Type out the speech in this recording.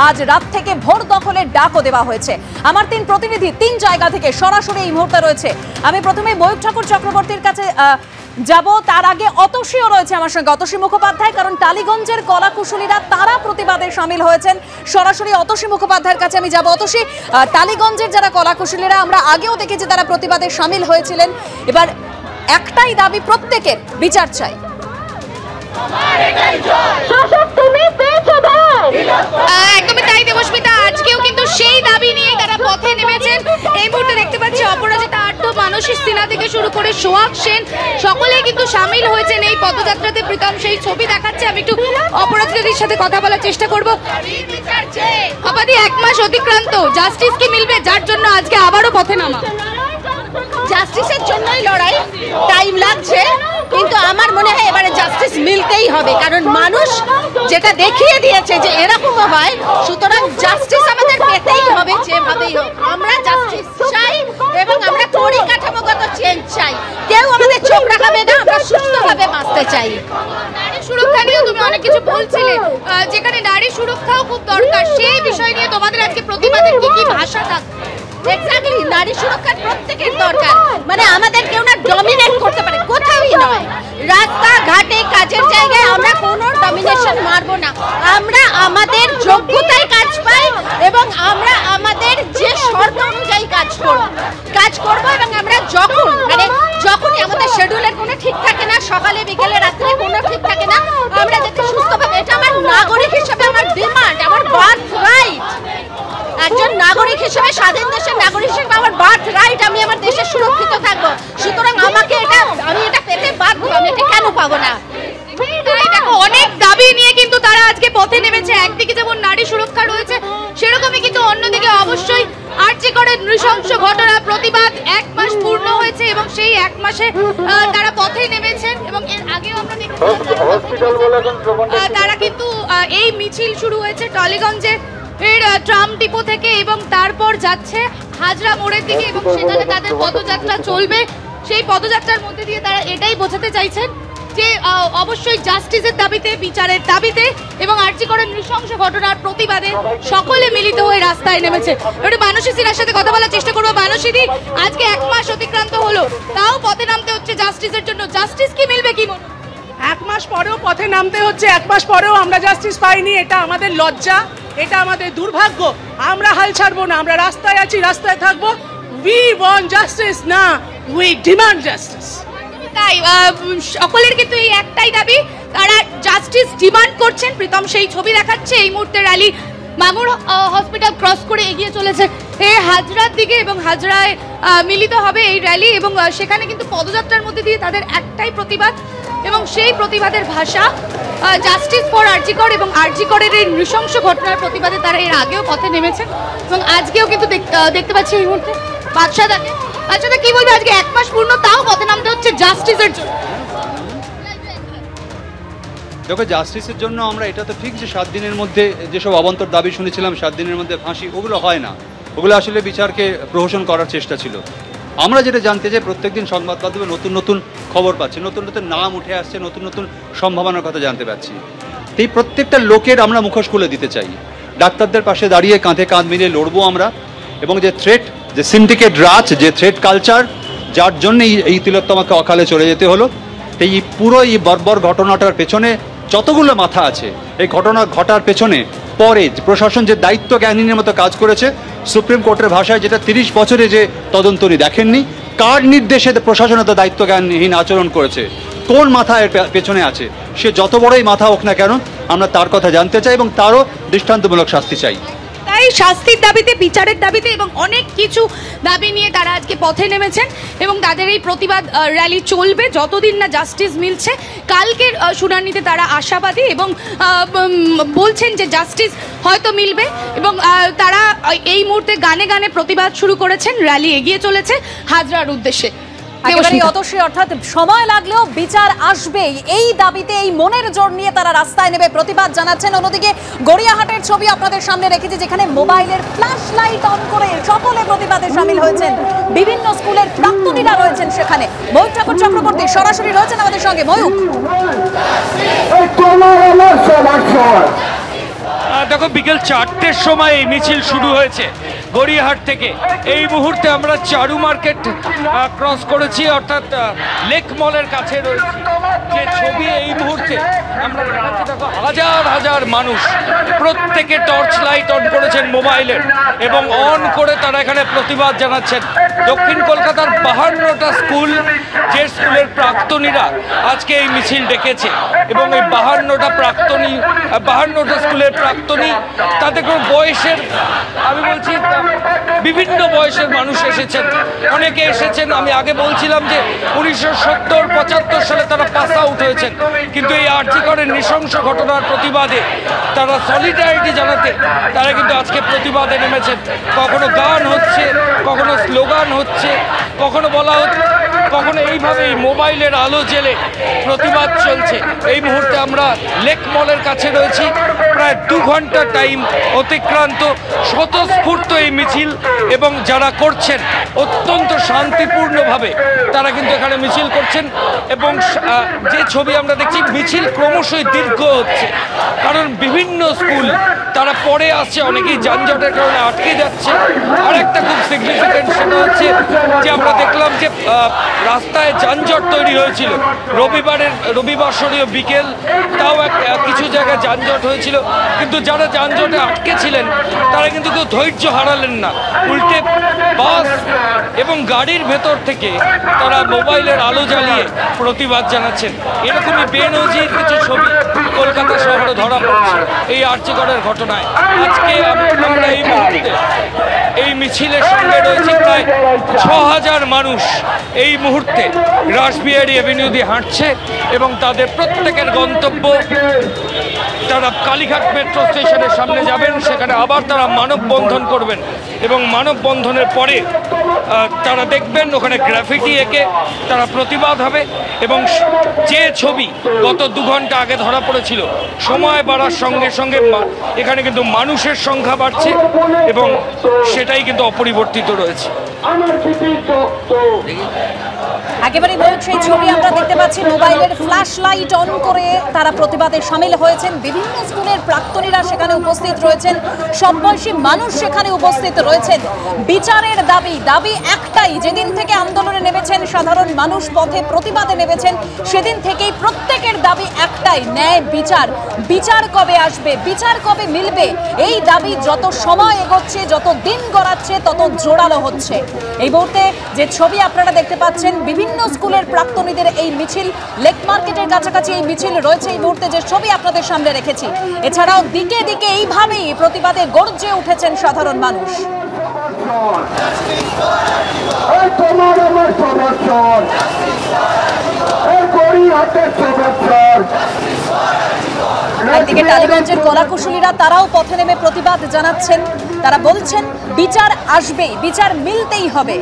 আজ রাত থেকে ভোর দখলের ডাকও দেওয়া হয়েছে। আমার 3 প্রতিনিধি 3 জায়গা থেকে সরাসরি এই মুহূর্তে রয়েছে। আমি প্রথমে ময়ূক ঠাকুর চক্রবর্তীর কাছে যাব, তার আগে অতসীও রয়েছে আমার সঙ্গে, অতসী মুখোপাধ্যায়, কারণ টালিগঞ্জের কলাকুশলীরা তারা প্রতিবাদে সামিল হয়েছেন। সরাসরি অতসী মুখোপাধ্যায়ের কাছে আমি যাব। অতসী, টালিগঞ্জের যারা কলাকুশলীরা আমরা আগেও দেখেছি তারা প্রতিবাদে সামিল হয়েছিলেন, এবার একটাই দাবি প্রত্যেকের, বিচার চাই। একদমই তাই দেবস্মিতা, আজকেও কিন্তু সেই দাবি নিয়ে তারা পথে নেমেছেন। এই মুহূর্তে দেখতে পাচ্ছি অপরাজিতা আর্ত, মানসী সিনহা থেকে শুরু করে সোহাগ সেন সকলেই কিন্তু সামিল হয়েছেন এই পদযাত্রাতে। প্রীতম সেই ছবি দেখাচ্ছে, আমি একটু অপরাজিতাদের সাথে কথা বলার চেষ্টা করব। অপাদি 1 মাস অতিক্রান্ত, জাস্টিস কি মিলবে যার জন্য আজকে আবারও পথে নামা? জাস্টিসের জন্যই লড়াই, টাইম লাগছে, কিন্তু আমার মনে হয় এবারে জাস্টিস মিলতেই হবে, কারণ মানুষ যেটা দেখিয়ে দিয়েছে যে এরকম হয়, সুতরাং জাস্টিস আমাদের পেতেই হবে যেভাবেই হোক। আমরা জাস্টিস চাই এবং আমরা পরিকাঠামোগত চেঞ্জ চাই। কেউ আমাদের চোখ রাখাবে না, আমরা সুস্থভাবে বাঁচতে চাই। নারী সুরক্ষা নিয়ে তুমি অনেক কিছু বলছিলে, যেখানে নারী সুরক্ষাও খুব দরকার, সেই বিষয় নিয়ে তোমাদের আজকে প্রতিবাদের কি কি ভাষা থাকবে? এক্স্যাক্টলি, নারী সুরক্ষার প্রত্যেকের দরকার। মানে আমাদের কেউ না ডমিনেট করতে পারে, কোথাওই নয়, রাস্তা ঘাটে কাজের জায়গায় আমরা কোনো ডমিনেশন মারবো না। আমরা আমাদের যোগ্যতায় কাজ পাই এবং আমরা আমাদের যে শর্ত অনুযায়ী কাজ করবো এবং আমরা যখনই আমাদের শিডিউলের কোনো ঠিক থাকে না, সকালে বিকেলে রাত্রে কোনো ঠিক থাকে না, আমরা যাতে সুস্থভাবে, এটা আমার নাগরিক হিসেবে আমার ডিমান্ড, আমার বার্থ রাইট। একজন নাগরিক হিসেবে, স্বাধীন দেশের নাগরিক হিসেবে আমার বার্থ রাইট, আমি আমার দেশে সুরক্ষিত থাকবো। সুতরাং আমি এটা পেতে বাধ্য, আমি এটা কেন পাবো না? দেখো, অনেক দাবি নিয়ে কিন্তু তারা আজকে পথে নেমেছে। একদিকে যেমন নারী সুরক্ষা রয়েছে, সেরকমই কিন্তু অন্যদিকে অবশ্যই আরজি করের নৃশংস ঘটনা প্রতিবাদ 1 মাস পূর্ণ হয়েছে এবং সেই 1 মাসে তারা পথে নেমেছেন। এবং এর আগেও আমরা দেখেছি তারা কিন্তু এই মিছিল শুরু হয়েছে টালিগঞ্জে ট্রাম ডিপো থেকে এবং তারপর যাচ্ছে হাজরা মোড়ের দিকে এবং সেখানে তাদের পদযাত্রা চলবে। সেই পদযাত্রার মধ্যে দিয়ে তারা এটাই বোঝাতে চাইছেন যে অবশ্যই জাস্টিসের দাবিতে, বিচারের দাবিতে এবং আরজি করের নৃশংস ঘটনার প্রতিবাদে সকলে মিলিত হয়ে রাস্তায় নেমেছে। একটু মানসী সিনহার সাথে কথা বলার চেষ্টা করবো। মানসীদি, আজকে 1 মাস অতিক্রান্ত হলো, তাও পথে নামতে হচ্ছে জাস্টিসের জন্য, জাস্টিস কি মিলবে কি মনে? 1 মাস পরেও পথে নামতে হচ্ছে, 1 মাস পরেও আমরা জাস্টিস পাইনি, এটা আমাদের লজ্জা, এটা আমাদের দুর্ভাগ্য। আমরা হাল ছাড়বো না, আমরা রাস্তায় আছি, রাস্তায় থাকবো। উই ওয়ান্ট জাস্টিস, না উই ডিমান্ড জাস্টিস। তাই সকলের কিন্তু এই একটাই দাবি, তারা জাস্টিস ডিমান্ড করছেন। প্রীতম সেই ছবি দেখাচ্ছে, এই মুহূর্তে র্যালি মাগুর হসপিটাল ক্রস করে এগিয়ে চলেছে হাজরার দিকে এবং হাজরায় মিলিত হবে এই র্যালি এবং সেখানে কিন্তু পদযাত্রার মধ্যে দিয়ে তাদের একটাই প্রতিবাদ এবং সেই প্রতিবাদের ভাষা জাস্টিস ফর আরজি কর এবং আরজি করের এই নৃশংস ঘটনার প্রতিবাদে তারা এর আগেও পথে নেমেছেন এবং আজকেও কিন্তু দেখতে পাচ্ছি এই মুহূর্তে বাদশাদাকে। বাদশাদা, কি বলবে, আজকে 1 মাস পূর্ণ, তাও পথে নামতে হচ্ছে জাস্টিসের জন্য? দেখো, জাস্টিসের জন্য আমরা এটা তো ঠিক যে 7 দিনের মধ্যে যেসব অবান্তর দাবি শুনেছিলাম, 7 দিনের মধ্যে ফাঁসি, ওগুলো হয় না, ওগুলো আসলে বিচারকে প্রহসন করার চেষ্টা ছিল। আমরা যেটা জানতে চাই, প্রত্যেকদিন সংবাদ মাধ্যমে নতুন নতুন খবর পাচ্ছি, নতুন নতুন নাম উঠে আসছে, নতুন নতুন সম্ভাবনার কথা জানতে পারছি। এই প্রত্যেকটা লোকের আমরা মুখোশ খুলে দিতে চাই। ডাক্তারদের পাশে দাঁড়িয়ে কাঁধে কাঁধ মিলিয়ে লড়বো আমরা এবং যে থ্রেট, যে সিন্ডিকেট রাজ, যে থ্রেট কালচার, যার জন্য এই তিলোত্তমাকে অকালে চলে যেতে হলো, এই পুরো এই বর্বর ঘটনাটার পেছনে যতগুলো মাথা আছে, এই ঘটনা ঘটার পেছনে পরে প্রশাসন যে দায়িত্ব জ্ঞানহীনের মতো কাজ করেছে, সুপ্রিম কোর্টের ভাষায় যেটা 30 বছরে যে তদন্ত উনি দেখেননি, কার নির্দেশে প্রশাসন এত দায়িত্ব জ্ঞানহীন আচরণ করেছে, কোন মাথা এর পেছনে আছে, সে যত বড়ই মাথা হোক না কেন, আমরা তার কথা জানতে চাই এবং তারও দৃষ্টান্তমূলক শাস্তি চাই। তাই শাস্তির দাবিতে, বিচারের দাবিতে এবং অনেক কিছু দাবি নিয়ে তারা আজকে পথে নেমেছেন এবং তাদের এই প্রতিবাদ র্যালি চলবে যতদিন না জাস্টিস মিলছে। কালকের শুনানিতে তারা আশাবাদী এবং বলছেন যে জাস্টিস হয়তো মিলবে এবং তারা এই মুহূর্তে গানে গানে প্রতিবাদ শুরু করেছেন। র্যালি এগিয়ে চলেছে হাজরার উদ্দেশ্যে। অতসী, অর্থাৎ সময় লাগলেও বিচার আসবেই, এই দাবিতে, এই মনের জোর নিয়ে তারা রাস্তায় নেমে প্রতিবাদ জানাচ্ছেন। অন্যদিকে গড়িয়াহাটের ছবি আপনাদের সামনে রেখেছি, যেখানে মোবাইলের ফ্ল্যাশ লাইট অন করে সকলে প্রতিবাদে সামিল হয়েছেন। বিভিন্ন স্কুলের প্রাক্তনীরা রয়েছেন সেখানে। ময়ূক ঠাকুর চক্রবর্তী সরাসরি রয়েছেন আমাদের সঙ্গে। ময়ূক, দেখো বিকেল 4টের সময় এই মিছিল শুরু হয়েছে গড়িয়াহাট থেকে। এই মুহূর্তে আমরা চারু মার্কেট ক্রস করেছি, অর্থাৎ লেক মলের কাছে রয়েছি। যে ছবি এই মুহূর্তে আমরা দেখাচ্ছি, দেখো হাজার হাজার মানুষ প্রত্যেকে টর্চ লাইট অন করেছেন মোবাইলের এবং অন করে তারা এখানে প্রতিবাদ জানাচ্ছেন। দক্ষিণ কলকাতার 52টা স্কুল, যে স্কুলের প্রাক্তনীরা আজকে এই মিছিল ডেকেছে এবং এই 52টা স্কুলের প্রাক্তনী, তাতে কোনো বয়সের, আমি বলছি বিভিন্ন বয়সের মানুষ এসেছেন। অনেকে এসেছেন, আমি আগে বলছিলাম যে 1970-75 সালে তারা পাস আউট হয়েছেন, কিন্তু এই আর্জিকরের নৃশংস ঘটনার প্রতিবাদে তারা সলিডারিটি জানাতে তারা কিন্তু আজকে প্রতিবাদে নেমেছেন। কখনো গান হচ্ছে, কখনো স্লোগান হচ্ছে, কখনো বলা হচ্ছে, কখনো এইভাবেই মোবাইলের আলো জেলে প্রতিবাদ চলছে। এই মুহূর্তে আমরা লেক মলের কাছে রয়েছি। প্রায় 2 ঘন্টা টাইম অতিক্রান্ত, স্বতঃস্ফূর্ত এই মিছিল এবং যারা করছেন অত্যন্ত শান্তিপূর্ণভাবে তারা কিন্তু এখানে মিছিল করছেন। এবং যে ছবি আমরা দেখছি, মিছিল ক্রমশই দীর্ঘ হচ্ছে, কারণ বিভিন্ন স্কুল তারা পরে আসছে, অনেকেই যানজটের কারণে আটকে যাচ্ছে। আর একটা খুব সিগনিফিকেন্ট সেটা হচ্ছে যে আমরা দেখলাম যে রাস্তায় যানজট তৈরি হয়েছিল রবিবাসরীয় বিকেল, তাও কিছু জায়গায় যানজট হয়েছিল, কিন্তু যারা যানজটে আটকে ছিলেন তারা কিন্তু কেউ ধৈর্য হারালেন না, উল্টে বাস এবং গাড়ির ভেতর থেকে তারা মোবাইলের আলো জ্বালিয়ে প্রতিবাদ জানাচ্ছেন। এরকমই বেনজির কিছু ছবি কলকাতা শহরে ধরা পড়ছে এই আর্জিকরের ঘটনায়। আজকে আমরা এই মুহূর্তে এই মিছিলের সঙ্গে রয়েছে প্রায় 6000 মানুষ এই মুহূর্তে রাসবিহারী এভিনিউ দিয়ে হাঁটছে এবং তাদের প্রত্যেকের গন্তব্য, তারা কালীঘাট মেট্রো স্টেশনের সামনে যাবেন, সেখানে আবার তারা মানববন্ধন করবেন এবং মানববন্ধনের পরে তারা দেখবেন ওখানে গ্রাফিটি এঁকে তারা প্রতিবাদ হবে। এবং যে ছবি গত 2 ঘন্টা আগে ধরা পড়েছিল, সময় বাড়ার সঙ্গে সঙ্গে এখানে কিন্তু মানুষের সংখ্যা বাড়ছে এবং সেটাই কিন্তু অপরিবর্তিত রয়েছে। একেবারে সেই ছবি আমরা দেখতে পাচ্ছি, মোবাইলের ফ্ল্যাশ লাইট অন করে তারা প্রতিবাদে সামিল হয়েছেন। বিভিন্ন স্কুলের প্রাক্তনীরা সেখানে উপস্থিত রয়েছেন, সব বয়সী মানুষ সেখানে উপস্থিত রয়েছেন। বিচারের দাবি একটাই, যেদিন থেকে আন্দোলনে নেমেছেন সাধারণ মানুষ, পথে প্রতিবাদে নেমেছেন, সেদিন থেকেই প্রত্যেকের দাবি একটাই, ন্যায় বিচার। বিচার কবে আসবে, বিচার কবে মিলবে, এই দাবি যত সময় এগোচ্ছে, যত দিন গড়াচ্ছে, তত জোরালো হচ্ছে। এই মুহূর্তে যে ছবি আপনারা দেখতে পাচ্ছেন, বিভিন্ন স্কুলের প্রাক্তনীদের এই মিছিল, লেক মার্কেটের কাছাকাছি এই মিছিল রয়েছে। এই মুহূর্তে যে ছবি আপনাদের সামনে রেখেছি, এছাড়াও দিকে দিকে এইভাবেই প্রতিবাদে গর্জে উঠেছেন সাধারণ মানুষ। একদিকে টালিগঞ্জের কলাকুশলীরা তারাও পথে নেমে প্রতিবাদ জানাচ্ছেন। তারা বলছেন বিচার আসবে, বিচার মিলতেই হবে।